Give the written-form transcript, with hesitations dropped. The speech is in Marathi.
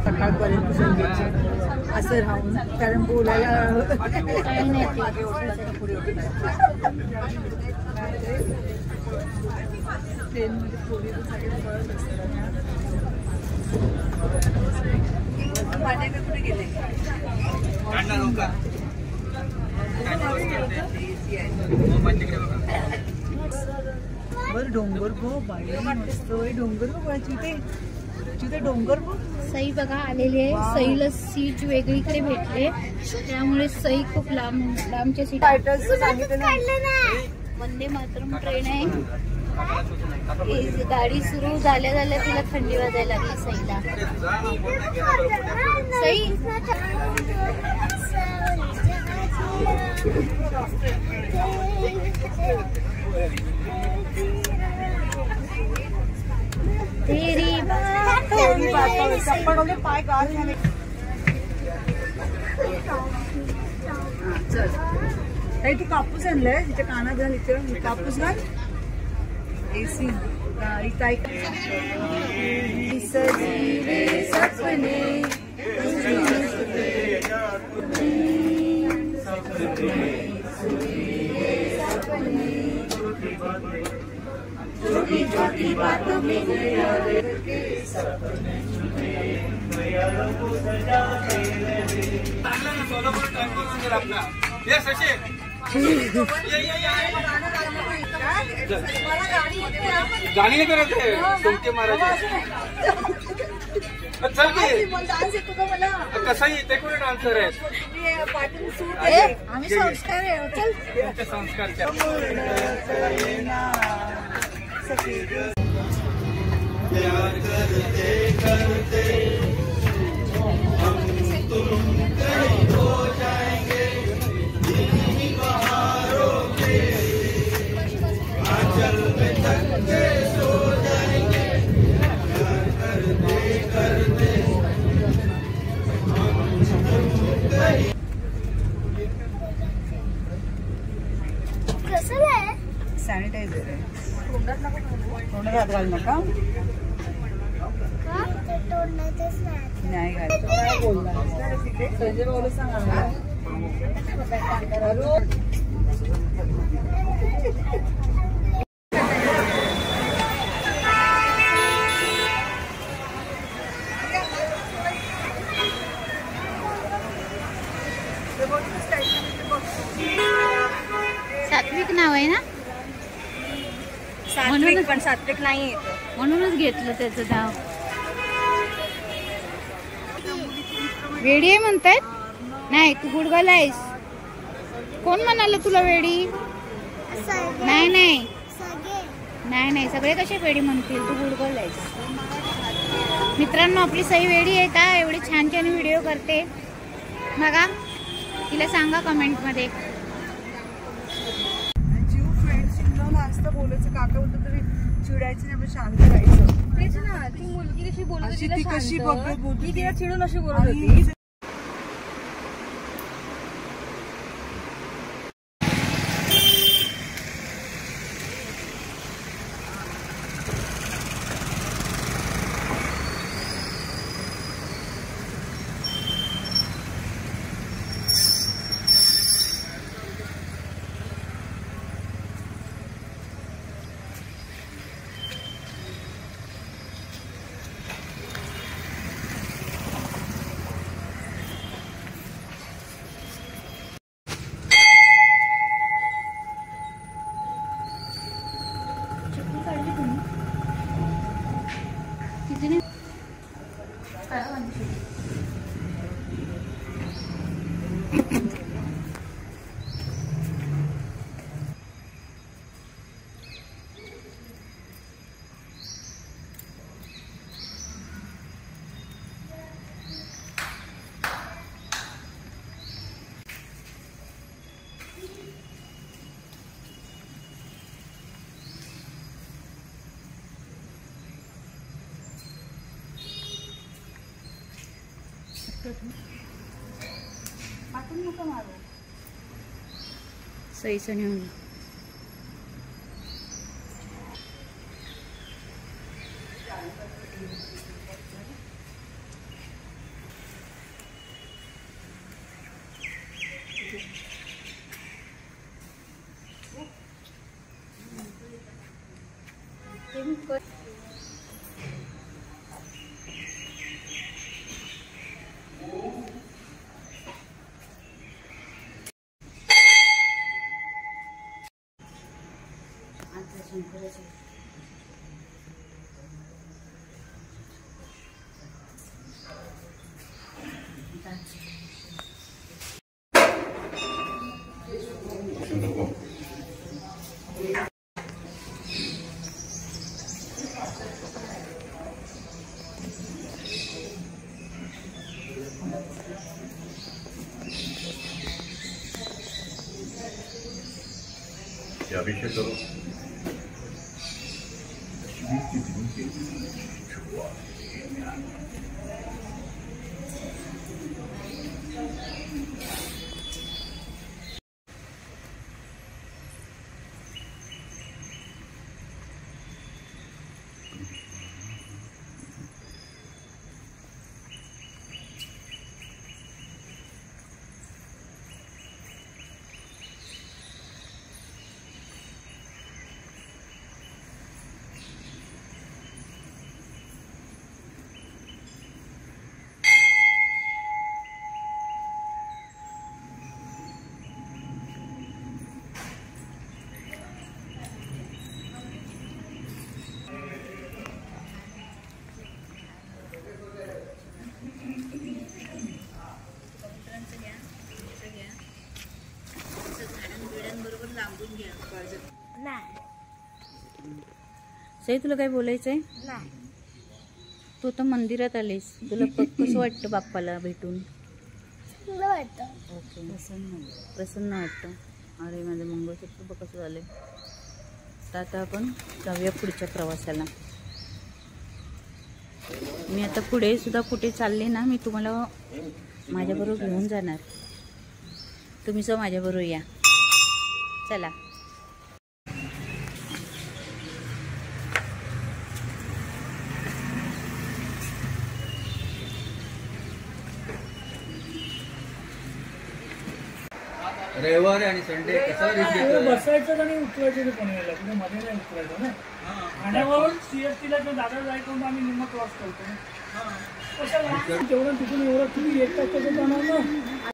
सकाळपर्यंत असं राहून, कारण बोलायला काही नाही. ट्रेनमध्ये पोलीस सगळे पळत असतात. माझ्याकडे कुठे गेले बर डोंगर बघ बाई मस्त डोंगर बघ तिथे डोंगर बघ. सई बघा आलेली आहे. सईला सीट वेगळीकडे भेटले त्यामुळे सई खूप लांबच्या सीट. वंदे मातरम ट्रेन आहे. गाडी सुरू झाल्या झाल्या तिला थंडी वाजायला लागली सईला. सई तेरी बातों पाय गाल झाले. चल काही तू कापूस आणलाय तिच्या कानात घाल. इथे कापूस घाल. एसी गाडी काय सजीवे सपने छोटी छोटी बातों में गाणी नाही करत आहे सोमके महाराज. चल की कसाही ते कोणी डान्सर आहेत. आम्ही संस्कार आहे. चल तुमचे संस्कार प्यार करते करते हम तुम कहीं हो जाएंगे इन्हीं बहारों के आंचल में तक के सो जाएंगे. प्यार करते करते हम तुम कहीं. कसं आहे सॅनिटायझर आहे. तोंडात हात घाल नका. नाही घाल. काय बोलला संजय भाऊला सांग आम्हाला. सात्विक नाव आहे ना. सात्विक पण सात्विक नाही म्हणूनच घेतलं त्याचं नाव. वेडी आहे म्हणतायत. नाही तू गुडगल आहेस. कोण म्हणाल तुला वेडी. नाही नाही नाही नाही सगळे कसे वेडी म्हणतील. तू गुडगल आहेस. मित्रांनो आपली सई वेडी आहे का. एवढी छान छान व्हिडिओ करते बघा. तिला सांगा कमेंट मध्ये. जीव फ्रेंडशिपला असतं बोलायचं. काका होतं तरी चिडायचं नाही. आपण शांत राहायचं. तेच ना ती मुलगी कशी बोलत होती. ती कशी बघत बोलती. तिला चिडून अशी बोलत होती. सईचं नेऊन अभिषेक करो की दिन की शुरुआत। सई तुला काय बोलायचंय? नाही. तू तर मंदिरात आलीस, तुला कसं वाटतं बाप्पाला भेटून? ओके, प्रसन्न वाटतं. अरे माझं मंगळसूत्र बघ कसं झालंय. तर आता आपण जाऊया पुढच्या प्रवासाला. मी आता पुढे सुद्धा कुठे चालले ना, मी तुम्हाला माझ्याबरोबर घेऊन जाणार. तुम्ही सुद्धा माझ्याबरोबर या. चला. रविवार आणि संडे कसा बसायचं आणि उतरायचं पनवेलला, तिथे मध्ये नाही उतरायचं ना. ठाण्यावरून सीएसटीला दादा जायचं आम्ही निम्मा क्रॉस करतो ना. कशाला तेवढं तिथून एवढं तुम्ही 1 तास जाणार ना.